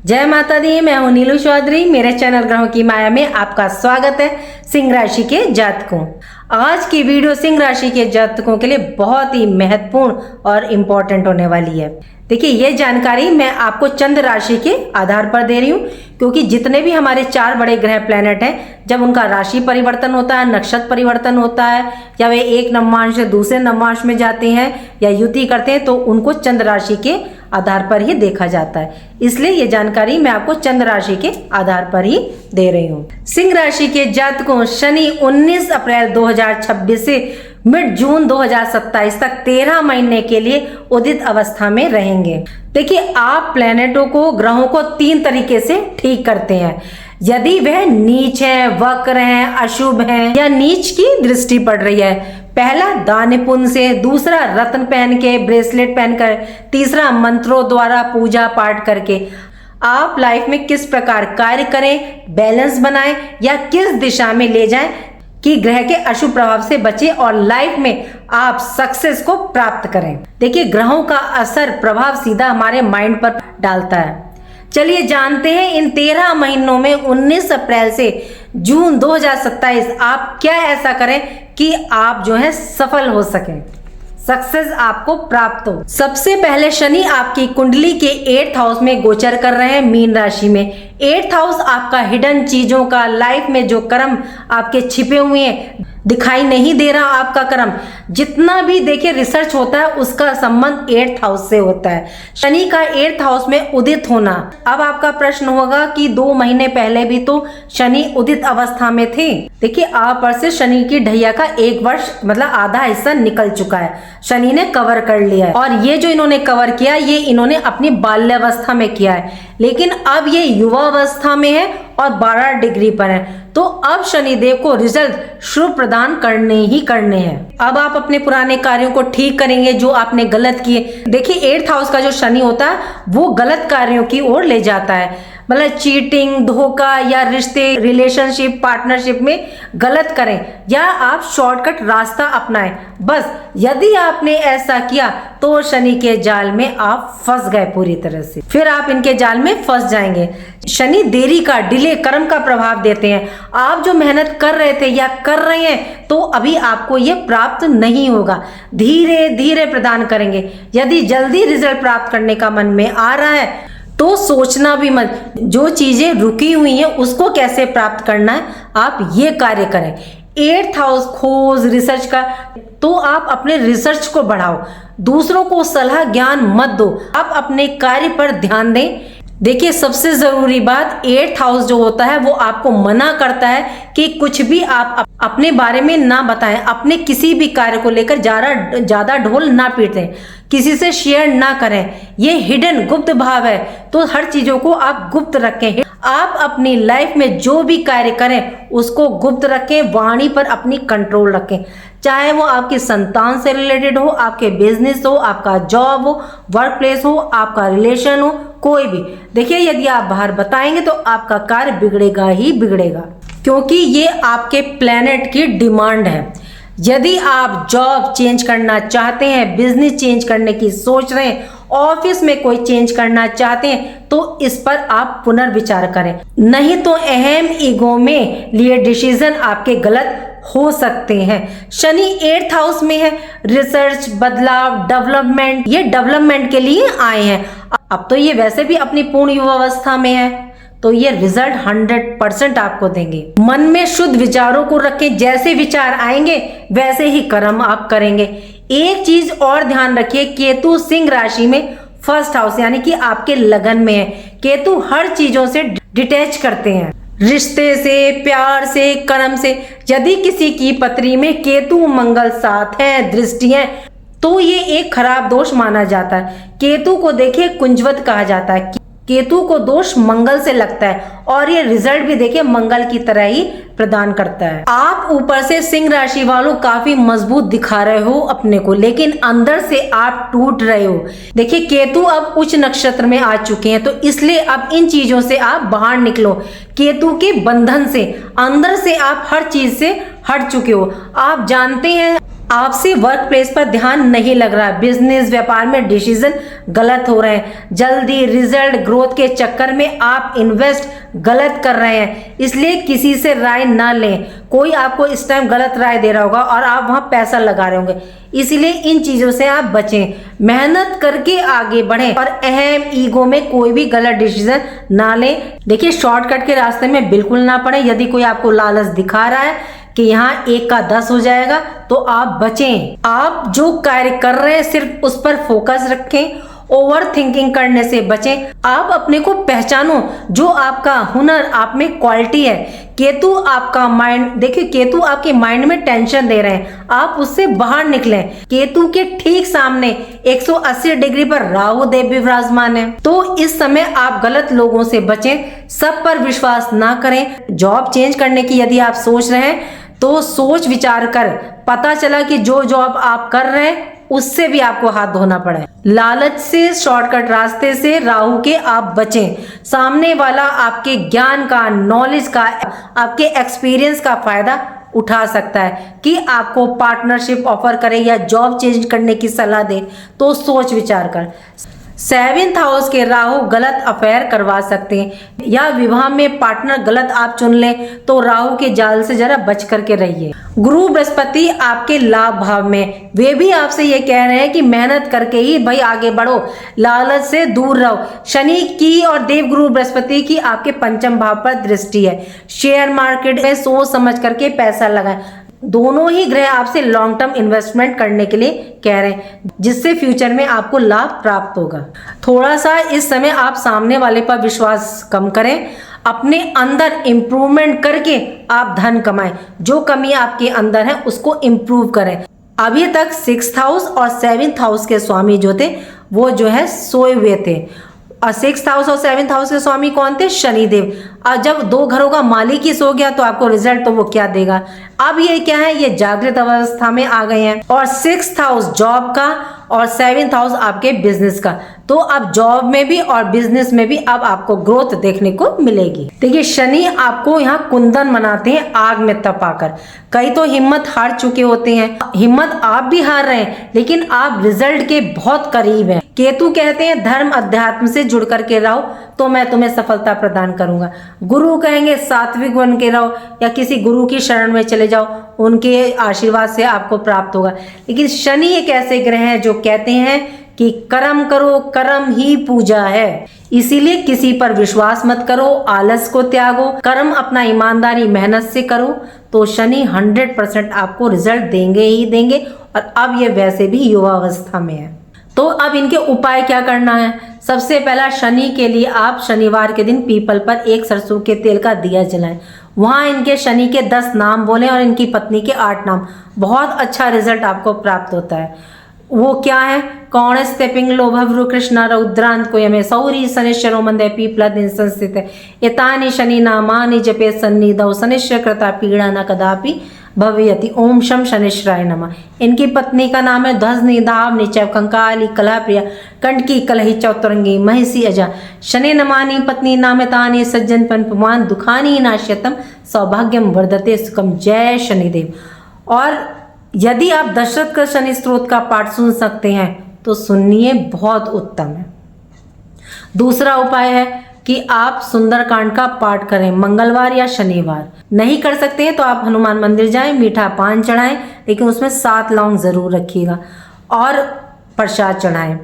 जय माता दी। मैं हूं नीलू चौधरी। मेरे चैनल ग्रहों की माया में आपका स्वागत है। सिंह राशि के जातकों, आज की वीडियो सिंह राशि के जातकों के लिए बहुत ही महत्वपूर्ण और इम्पोर्टेंट होने वाली है। देखिए, ये जानकारी मैं आपको चंद्र राशि के आधार पर दे रही हूँ, क्योंकि जितने भी हमारे 4 बड़े ग्रह प्लैनेट हैं, जब उनका राशि परिवर्तन होता है, नक्षत्र परिवर्तन होता है, या वे एक नवमांश से दूसरे नवमांश में जाते हैं या युति करते हैं, तो उनको चंद्र राशि के आधार पर ही देखा जाता है। इसलिए ये जानकारी मैं आपको चंद्र राशि के आधार पर ही दे रही हूँ। सिंह राशि के जातकों, शनि 19 अप्रैल 2026 से मिड जून 2027 तक 13 महीने के लिए उदित अवस्था में रहेंगे। देखिए, आप प्लैनेटों को, ग्रहों को 3 तरीके से ठीक करते हैं। यदि वह नीच है, वक्र हैं, अशुभ हैं या नीच की दृष्टि पड़ रही है। पहला दान पुण्य से, दूसरा रत्न पहन के, ब्रेसलेट पहनकर, तीसरा मंत्रों द्वारा पूजा पाठ करके। आप लाइफ में किस प्रकार कार्य करें, बैलेंस बनाएं या किस दिशा में ले जाएं कि ग्रह के अशुभ प्रभाव से बचे और लाइफ में आप सक्सेस को प्राप्त करें। देखिए, ग्रहों का असर, प्रभाव सीधा हमारे माइंड पर डालता है। चलिए जानते हैं इन 13 महीनों में 19 अप्रैल से जून 2027 आप क्या ऐसा करें कि आप जो है सफल हो सकें, सक्सेस आपको प्राप्त हो। सबसे पहले शनि आपकी कुंडली के 8th हाउस में गोचर कर रहे हैं, मीन राशि में। 8th हाउस आपका हिडन चीजों का, लाइफ में जो कर्म आपके छिपे हुए हैं, दिखाई नहीं दे रहा आपका कर्म, जितना भी देखिए रिसर्च होता है उसका संबंध 8th हाउस से होता है। शनि का 8th हाउस में उदित होना। अब आपका प्रश्न होगा कि 2 महीने पहले भी तो शनि उदित अवस्था में थे। देखिए, आप पर से शनि की ढैया का 1 वर्ष मतलब आधा हिस्सा निकल चुका है। शनि ने कवर कर लिया है, और ये जो इन्होंने कवर किया, ये इन्होंने अपनी बाल्यावस्था में किया है, लेकिन अब ये युवावस्था में है और 12 डिग्री पर है। तो अब शनिदेव को रिजल्ट शुभ प्रदान करने ही करने हैं। अब आप अपने पुराने कार्यों को ठीक करेंगे जो आपने गलत किए। देखिए, 8th हाउस का जो शनि होता है वो गलत कार्यों की ओर ले जाता है, मतलब चीटिंग, धोखा या रिश्ते, रिलेशनशिप, पार्टनरशिप में गलत करें या आप शॉर्टकट रास्ता अपनाएं। बस यदि आपने ऐसा किया तो शनि के जाल में आप फंस गए पूरी तरह से, फिर आप इनके जाल में फंस जाएंगे। शनि देरी का, डिले, कर्म का प्रभाव देते हैं। आप जो मेहनत कर रहे थे या कर रहे हैं तो अभी आपको ये प्राप्त नहीं होगा, धीरे धीरे प्रदान करेंगे। यदि जल्दी रिजल्ट प्राप्त करने का मन में आ रहा है तो सोचना भी मत, जो चीजें रुकी हुई हैं उसको कैसे प्राप्त करना है, आप ये कार्य करें। 8th हाउस खोज, रिसर्च का, तो आप अपने रिसर्च को बढ़ाओ, दूसरों को सलाह ज्ञान मत दो, आप अपने कार्य पर ध्यान दें। देखिए, सबसे जरूरी बात, 8th हाउस जो होता है वो आपको मना करता है कि कुछ भी आप अपने बारे में ना बताएं, अपने किसी भी कार्य को लेकर ज्यादा ढोल ना पीटें, किसी से शेयर ना करें। ये हिडन, गुप्त भाव है, तो हर चीजों को आप गुप्त रखें। आप अपनी लाइफ में जो भी कार्य करें उसको गुप्त रखें, वाणी पर अपनी कंट्रोल रखें, चाहे वो आपकी संतान से रिलेटेड हो, आपके बिजनेस हो, आपका जॉब हो, वर्क प्लेस हो, आपका रिलेशन हो, कोई भी। देखिए, यदि आप बाहर बताएंगे तो आपका कार्य बिगड़ेगा ही बिगड़ेगा, क्योंकि ये आपके प्लैनेट की डिमांड है। यदि आप जॉब चेंज करना चाहते हैं, बिजनेस चेंज करने की सोच रहे हैं, ऑफिस में कोई चेंज करना चाहते हैं, तो इस पर आप पुनर्विचार करें, नहीं तो अहम ईगो में लिए डिसीजन आपके गलत हो सकते हैं। शनि 8th हाउस में है, रिसर्च, बदलाव, डेवलपमेंट, ये डेवलपमेंट के लिए आए हैं। अब तो ये वैसे भी अपनी पूर्ण युवावस्था में है, तो ये रिजल्ट 100% आपको देंगे। मन में शुद्ध विचारों को रखें, जैसे विचार आएंगे वैसे ही कर्म आप करेंगे। एक चीज और ध्यान रखिए, केतु सिंह राशि में 1st हाउस यानी कि आपके लगन में है। केतु हर चीजों से डिटैच करते हैं, रिश्ते से, प्यार से, कर्म से। यदि किसी की पत्री में केतु मंगल साथ है, दृष्टि है, तो ये एक खराब दोष माना जाता है। केतु को देखिए कुंजवत कहा जाता है, केतु को दोष मंगल से लगता है, और ये रिजल्ट भी देखिए मंगल की तरह ही प्रदान करता है। आप ऊपर से सिंह राशि वालों काफी मजबूत दिखा रहे हो अपने को, लेकिन अंदर से आप टूट रहे हो। देखिए, केतु अब उच्च नक्षत्र में आ चुके हैं, तो इसलिए अब इन चीजों से आप बाहर निकलो, केतु के बंधन से। अंदर से आप हर चीज से हट चुके हो। आप जानते हैं आपसे वर्क प्लेस पर ध्यान नहीं लग रहा, बिजनेस व्यापार में डिसीजन गलत हो रहे हैं, जल्दी रिजल्ट ग्रोथ के चक्कर में आप इन्वेस्ट गलत कर रहे हैं, इसलिए किसी से राय ना लें। कोई आपको इस टाइम गलत राय दे रहा होगा और आप वहां पैसा लगा रहे होंगे, इसलिए इन चीजों से आप बचें। मेहनत करके आगे बढ़ें और अहम ईगो में कोई भी गलत डिसीजन ना लें। देखिए, शॉर्टकट के रास्ते में बिल्कुल ना पड़े। यदि कोई आपको लालच दिखा रहा है कि यहाँ 1 का 10 हो जाएगा तो आप बचें। आप जो कार्य कर रहे हैं सिर्फ उस पर फोकस रखें, ओवर थिंकिंग करने से बचें। आप अपने को पहचानो, जो आपका हुनर, आप में क्वालिटी है। केतु आपका माइंड, देखिए केतु आपके माइंड में टेंशन दे रहे हैं, आप उससे बाहर निकलें। केतु के ठीक सामने 180 डिग्री पर राहु देव भी विराजमान है, तो इस समय आप गलत लोगों से बचें, सब पर विश्वास ना करें। जॉब चेंज करने की यदि आप सोच रहे हैं तो सोच विचार कर, पता चला कि जो जॉब आप कर रहे हैं उससे भी आपको हाथ धोना पड़े। लालच से, शॉर्टकट रास्ते से राहु के आप बचें। सामने वाला आपके ज्ञान का, नॉलेज का, आपके एक्सपीरियंस का फायदा उठा सकता है कि आपको पार्टनरशिप ऑफर करे या जॉब चेंज करने की सलाह दे, तो सोच विचार कर। 7th हाउस के राहु गलत अफेयर करवा सकते हैं या विवाह में पार्टनर गलत आप चुन लें, तो राहु के जाल से जरा बच करके रहिए। गुरु बृहस्पति आपके लाभ भाव में, वे भी आपसे ये कह रहे हैं कि मेहनत करके ही भाई आगे बढ़ो, लालच से दूर रहो। शनि की और देवगुरु बृहस्पति की आपके 5th भाव पर दृष्टि है। शेयर मार्केट में सोच समझ करके पैसा लगाएं। दोनों ही ग्रह आपसे लॉन्ग टर्म इन्वेस्टमेंट करने के लिए कह रहे हैं, जिससे फ्यूचर में आपको लाभ प्राप्त होगा। थोड़ा सा इस समय आप सामने वाले पर विश्वास कम करें, अपने अंदर इम्प्रूवमेंट करके आप धन कमाएं। जो कमी आपके अंदर है उसको इम्प्रूव करें। अभी तक 6th हाउस और 7th हाउस के स्वामी जो थे वो जो है सोए हुए थे, और 6th हाउस और 7th हाउस के स्वामी कौन थे? शनिदेव। और जब 2 घरों का मालिक ही सो गया तो आपको रिजल्ट तो वो क्या देगा। अब ये क्या है, ये जागृत अवस्था में आ गए हैं। और 6th हाउस जॉब का और 7th हाउस आपके बिजनेस का, तो अब जॉब में भी और बिजनेस में भी अब आपको ग्रोथ देखने को मिलेगी। देखिए, शनि आपको यहाँ कुंदन मनाते हैं आग में तपाकर। कई तो हिम्मत हार चुके होते हैं, हिम्मत आप भी हार रहे हैं, लेकिन आप रिजल्ट के बहुत करीब हैं। केतु कहते हैं धर्म अध्यात्म से जुड़ करके रहो तो मैं तुम्हें सफलता प्रदान करूंगा। गुरु कहेंगे सात्विक बन के रहो या किसी गुरु की शरण में चले जाओ, उनके आशीर्वाद से आपको प्राप्त होगा। लेकिन शनि एक ऐसे ग्रह हैं जो कहते हैं कि कर्म करो, कर्म ही पूजा है। इसीलिए किसी पर विश्वास मत करो, आलस को त्यागो, कर्म अपना ईमानदारी मेहनत से करो, तो शनि 100% आपको रिजल्ट देंगे ही देंगे। और अब ये वैसे भी युवा अवस्था में है, तो अब इनके उपाय क्या करना है? सबसे पहला, शनि के लिए आप शनिवार के दिन पीपल पर एक सरसों के तेल का दिया जलाएं। वहां इनके शनि के 10 नाम बोलें और इनकी पत्नी के 8 नाम। बहुत अच्छा रिजल्ट आपको प्राप्त होता है। वो क्या है? कौण स्टेपिंग लोभवृ कृष्ण रौद्रांत को यमे सौरी शनिश्चरो मंदे पीपलद संस्थित एतानि शनि नामानि जपे सन्निधौ शनिश्चर कृता पीड़ा न कदापि भवयति। ओम शम शनिश्चराय नमः। इनकी पत्नी का नाम है ध्वजनी धाव निचय कंकाली कला प्रिया कंटकी कलही चौतरंगी महिषी अजा। शनि नमानी पत्नी नामितानि सज्जन पन दुखानी नाश्यतम सौभाग्यम वर्धते सुखम। जय शनिदेव। और यदि आप दशरथ का शनि स्त्रोत का पाठ सुन सकते हैं तो सुनिए, बहुत उत्तम है। दूसरा उपाय है कि आप सुंदरकांड का पाठ करें मंगलवार या शनिवार। नहीं कर सकते हैं तो आप हनुमान मंदिर जाएं, मीठा पान चढ़ाएं, लेकिन उसमें 7 लौंग जरूर रखिएगा और प्रसाद चढ़ाएं।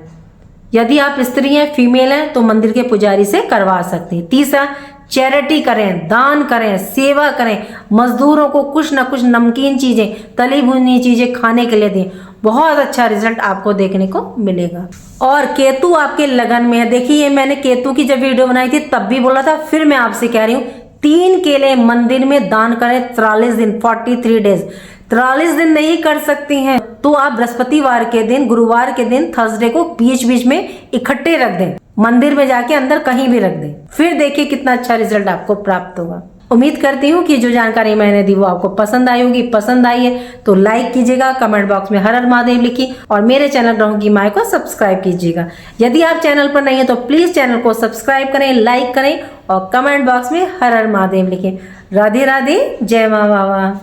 यदि आप स्त्री हैं, फीमेल हैं, तो मंदिर के पुजारी से करवा सकते हैं। तीसरा, चैरिटी करें, दान करें, सेवा करें, मजदूरों को कुछ ना कुछ नमकीन चीजें, तली भुनी चीजें खाने के लिए दें। बहुत अच्छा रिजल्ट आपको देखने को मिलेगा। और केतु आपके लगन में है। देखिए, मैंने केतु की जब वीडियो बनाई थी तब भी बोला था, फिर मैं आपसे कह रही हूँ, 3 केले मंदिर में दान करें 43 दिन, 43 डेज। 43 दिन नहीं कर सकती हैं तो आप बृहस्पतिवार के दिन, गुरुवार के दिन, थर्सडे को बीच बीच में इकट्ठे रख दें, मंदिर में जाके अंदर कहीं भी रख दें। फिर देखिए कितना अच्छा रिजल्ट आपको प्राप्त होगा। उम्मीद करती हूँ कि जो जानकारी मैंने दी वो आपको पसंद आई होगी। पसंद आई है तो लाइक कीजिएगा, कमेंट बॉक्स में हर हर महादेव लिखिए और मेरे चैनल ग्रहों की माया को सब्सक्राइब कीजिएगा। यदि आप चैनल पर नहीं है तो प्लीज चैनल को सब्सक्राइब करें, लाइक करें और कमेंट बॉक्स में हर हर महादेव लिखें। राधे राधे, जय माँ बाबा।